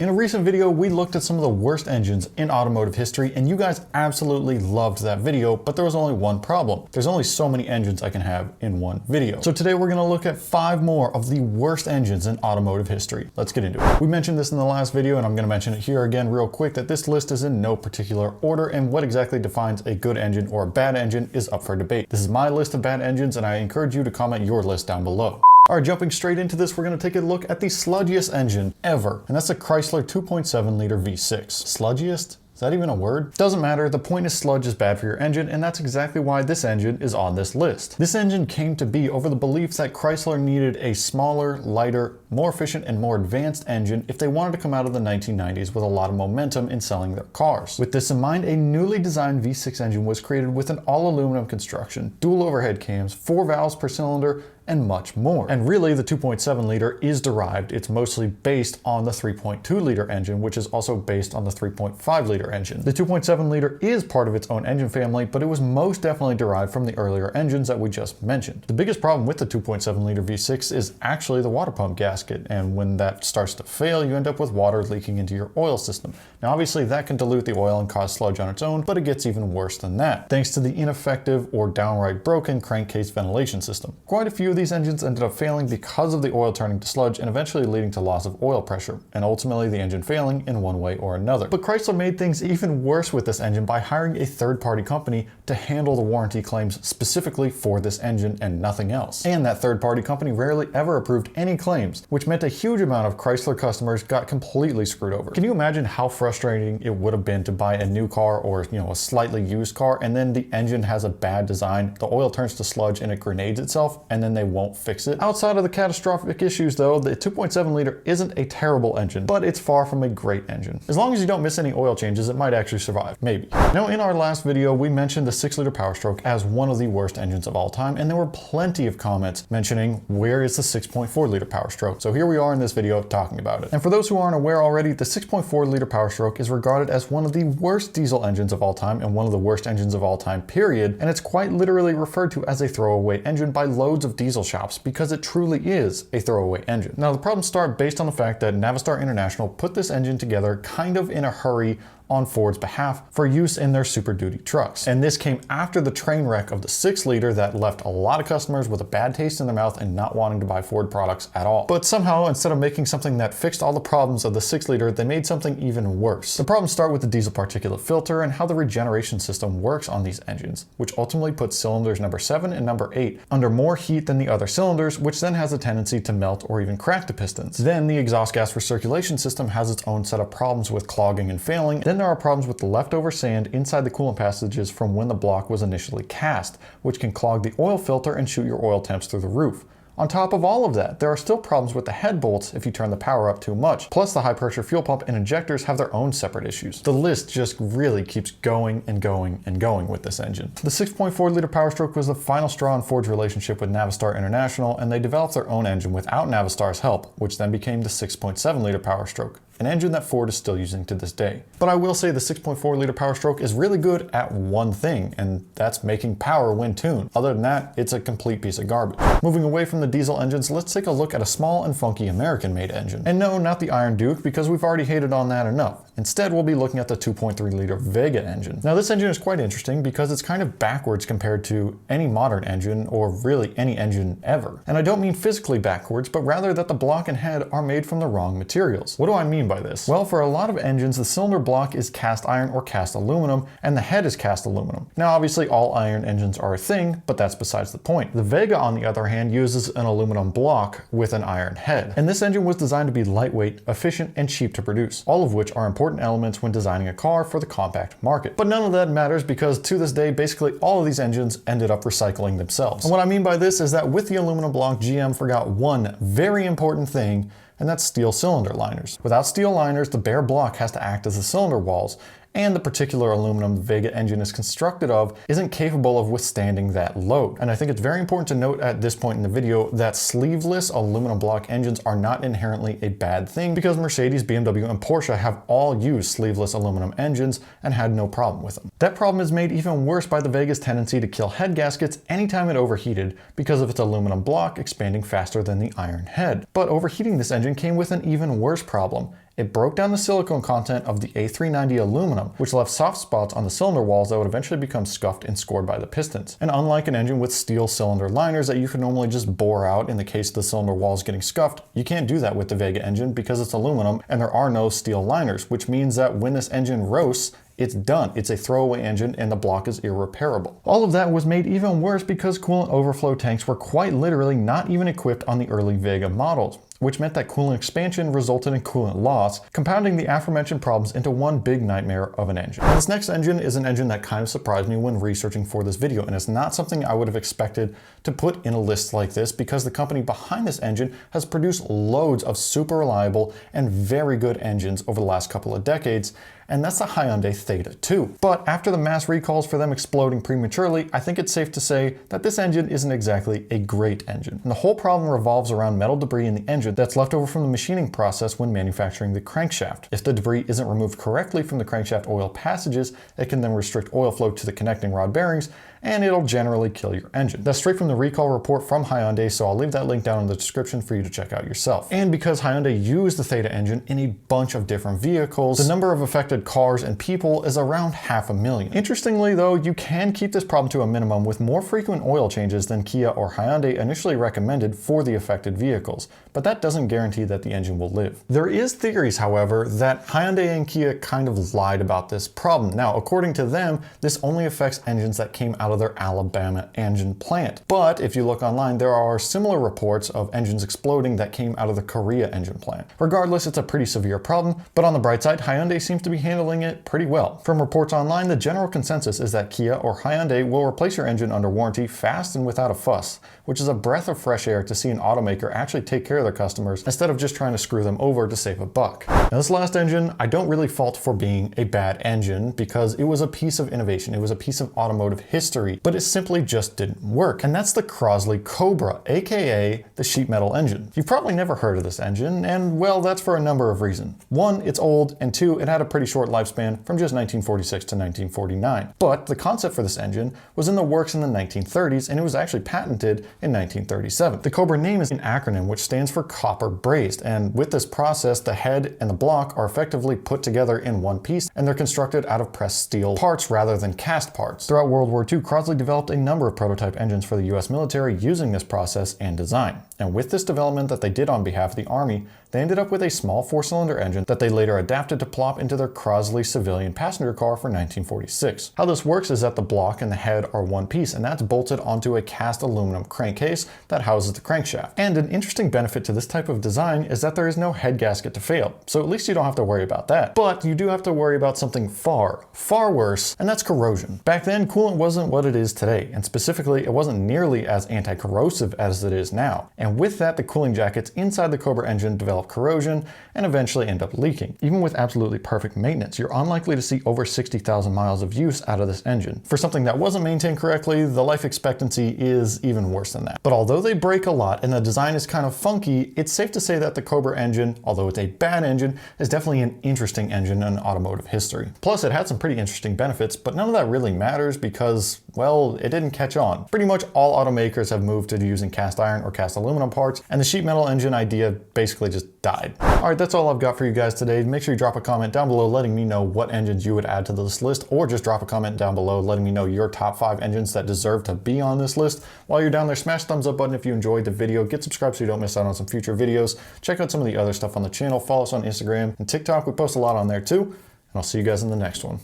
In a recent video, we looked at some of the worst engines in automotive history, and you guys absolutely loved that video, but there was only one problem. There's only so many engines I can have in one video. So today we're gonna look at 5 more of the worst engines in automotive history. Let's get into it. We mentioned this in the last video, and I'm gonna mention it here again real quick, that this list is in no particular order, and what exactly defines a good engine or a bad engine is up for debate. This is my list of bad engines, and I encourage you to comment your list down below. Alright, jumping straight into this, we're going to take a look at the sludgiest engine ever, and that's the Chrysler 2.7 liter V6. Sludgiest? Is that even a word? Doesn't matter, the point is sludge is bad for your engine, and that's exactly why this engine is on this list. This engine came to be over the belief that Chrysler needed a smaller, lighter, more efficient, and more advanced engine if they wanted to come out of the 1990s with a lot of momentum in selling their cars. With this in mind, a newly designed V6 engine was created with an all-aluminum construction, dual overhead cams, 4 valves per cylinder, and much more. And really, the 2.7 liter is derived. It's mostly based on the 3.2 liter engine, which is also based on the 3.5 liter engine. The 2.7 liter is part of its own engine family, but it was most definitely derived from the earlier engines that we just mentioned. The biggest problem with the 2.7 liter V6 is actually the water pump gasket, and when that starts to fail, you end up with water leaking into your oil system. Now, obviously, that can dilute the oil and cause sludge on its own, but it gets even worse than that, thanks to the ineffective or downright broken crankcase ventilation system. Quite a few of these engines ended up failing because of the oil turning to sludge and eventually leading to loss of oil pressure, and ultimately the engine failing in one way or another. But Chrysler made things even worse with this engine by hiring a third-party company to handle the warranty claims specifically for this engine and nothing else. And that third-party company rarely ever approved any claims, which meant a huge amount of Chrysler customers got completely screwed over. Can you imagine how frustrating it would have been to buy a new car or, a slightly used car, and then the engine has a bad design, the oil turns to sludge and it grenades itself, and then they won't fix it? Outside of the catastrophic issues though, the 2.7 liter isn't a terrible engine, but it's far from a great engine. As long as you don't miss any oil changes, it might actually survive, maybe. Now, in our last video, we mentioned the 6 liter Power Stroke as one of the worst engines of all time, and there were plenty of comments mentioning where is the 6.4 liter Power Stroke. So here we are in this video talking about it. And for those who aren't aware already, the 6.4 liter Power Stroke is regarded as one of the worst diesel engines of all time and one of the worst engines of all time, period. And it's quite literally referred to as a throwaway engine by loads of diesel shops because it truly is a throwaway engine. Now, the problems start based on the fact that Navistar International put this engine together kind of in a hurry on Ford's behalf for use in their Super Duty trucks. And this came after the train wreck of the 6 liter that left a lot of customers with a bad taste in their mouth and not wanting to buy Ford products at all. But somehow, instead of making something that fixed all the problems of the 6 liter, they made something even worse. The problems start with the diesel particulate filter and how the regeneration system works on these engines, which ultimately puts cylinders number 7 and number 8 under more heat than the other cylinders, which then has a tendency to melt or even crack the pistons. Then the exhaust gas recirculation system has its own set of problems with clogging and failing. Then there are problems with the leftover sand inside the coolant passages from when the block was initially cast, which can clog the oil filter and shoot your oil temps through the roof. On top of all of that, there are still problems with the head bolts if you turn the power up too much. Plus, the high pressure fuel pump and injectors have their own separate issues. The list just really keeps going and going and going with this engine. The 6.4 liter Power Stroke was the final straw in Ford's relationship with Navistar International, and they developed their own engine without Navistar's help, which then became the 6.7 liter Power Stroke, an engine that Ford is still using to this day. But I will say the 6.4 liter Power Stroke is really good at one thing, and that's making power when tuned. Other than that, it's a complete piece of garbage. Moving away from the diesel engines, let's take a look at a small and funky American-made engine. And no, not the Iron Duke, because we've already hated on that enough. Instead, we'll be looking at the 2.3 liter Vega engine. Now, this engine is quite interesting because it's kind of backwards compared to any modern engine, or really any engine ever. And I don't mean physically backwards, but rather that the block and head are made from the wrong materials. What do I mean by this? Well, for a lot of engines, the cylinder block is cast iron or cast aluminum, and the head is cast aluminum. Now, obviously, all iron engines are a thing, but that's besides the point. The Vega, on the other hand, uses an aluminum block with an iron head. And this engine was designed to be lightweight, efficient, and cheap to produce, all of which are important elements when designing a car for the compact market. But none of that matters because to this day, basically all of these engines ended up recycling themselves. And what I mean by this is that with the aluminum block, GM forgot one very important thing, and that's steel cylinder liners. Without steel liners, the bare block has to act as the cylinder walls, and the particular aluminum the Vega engine is constructed of isn't capable of withstanding that load. And I think it's very important to note at this point in the video that sleeveless aluminum block engines are not inherently a bad thing, because Mercedes, BMW, and Porsche have all used sleeveless aluminum engines and had no problem with them. That problem is made even worse by the Vega's tendency to kill head gaskets anytime it overheated because of its aluminum block expanding faster than the iron head. But overheating this engine came with an even worse problem. It broke down the silicone content of the A390 aluminum, which left soft spots on the cylinder walls that would eventually become scuffed and scored by the pistons. And unlike an engine with steel cylinder liners that you can normally just bore out in the case of the cylinder walls getting scuffed, you can't do that with the Vega engine because it's aluminum and there are no steel liners, which means that when this engine roasts, it's done. It's a throwaway engine and the block is irreparable. All of that was made even worse because coolant overflow tanks were quite literally not even equipped on the early Vega models, which meant that coolant expansion resulted in coolant loss, compounding the aforementioned problems into one big nightmare of an engine. Now, this next engine is an engine that kind of surprised me when researching for this video, and it's not something I would have expected to put in a list like this because the company behind this engine has produced loads of super reliable and very good engines over the last couple of decades, and that's the Hyundai Theta II. But after the mass recalls for them exploding prematurely, I think it's safe to say that this engine isn't exactly a great engine. And the whole problem revolves around metal debris in the engine that's left over from the machining process when manufacturing the crankshaft. If the debris isn't removed correctly from the crankshaft oil passages, it can then restrict oil flow to the connecting rod bearings, and it'll generally kill your engine. That's straight from the recall report from Hyundai, so I'll leave that link down in the description for you to check out yourself. And because Hyundai used the Theta engine in a bunch of different vehicles, the number of affected cars and people is around 500,000. Interestingly though, you can keep this problem to a minimum with more frequent oil changes than Kia or Hyundai initially recommended for the affected vehicles, but that doesn't guarantee that the engine will live. There is theories, however, that Hyundai and Kia kind of lied about this problem. Now, according to them, this only affects engines that came out of their Alabama engine plant. But if you look online, there are similar reports of engines exploding that came out of the Korea engine plant. Regardless, it's a pretty severe problem, but on the bright side, Hyundai seems to be handling it pretty well. From reports online, the general consensus is that Kia or Hyundai will replace your engine under warranty fast and without a fuss, which is a breath of fresh air to see an automaker actually take care of their customers instead of just trying to screw them over to save a buck. Now, this last engine, I don't really fault for being a bad engine because it was a piece of innovation. It was a piece of automotive history, but it simply just didn't work. And that's the Crosley Cobra, aka the sheet metal engine. You've probably never heard of this engine, and well, that's for a number of reasons. One, it's old, and two, it had a pretty short lifespan from just 1946 to 1949. But the concept for this engine was in the works in the 1930s, and it was actually patented in 1937. The Cobra name is an acronym which stands for copper brazed, and with this process, the head and the block are effectively put together in one piece, and they're constructed out of pressed steel parts rather than cast parts. Throughout World War II, Crosley developed a number of prototype engines for the US military using this process and design. And with this development that they did on behalf of the Army, they ended up with a small 4-cylinder engine that they later adapted to plop into their Crosley civilian passenger car for 1946. How this works is that the block and the head are one piece, and that's bolted onto a cast aluminum crankcase that houses the crankshaft. And an interesting benefit to this type of design is that there is no head gasket to fail, so at least you don't have to worry about that. But you do have to worry about something far, far worse, and that's corrosion. Back then, coolant wasn't what it is today, and specifically, it wasn't nearly as anti-corrosive as it is now. And with that, the cooling jackets inside the Cobra engine develop corrosion and eventually end up leaking. Even with absolutely perfect maintenance, you're unlikely to see over 60,000 miles of use out of this engine. For something that wasn't maintained correctly, the life expectancy is even worse than that. But although they break a lot and the design is kind of funky, it's safe to say that the Cobra engine, although it's a bad engine, is definitely an interesting engine in automotive history. Plus, it had some pretty interesting benefits, but none of that really matters because, well, it didn't catch on. Pretty much all automakers have moved to using cast iron or cast aluminum parts, and the sheet metal engine idea basically just died. All right, that's all I've got for you guys today. Make sure you drop a comment down below letting me know what engines you would add to this list, or just drop a comment down below letting me know your top 5 engines that deserve to be on this list. While you're down there, smash the thumbs up button if you enjoyed the video. Get subscribed so you don't miss out on some future videos. Check out some of the other stuff on the channel. Follow us on Instagram and TikTok. We post a lot on there too. And I'll see you guys in the next one.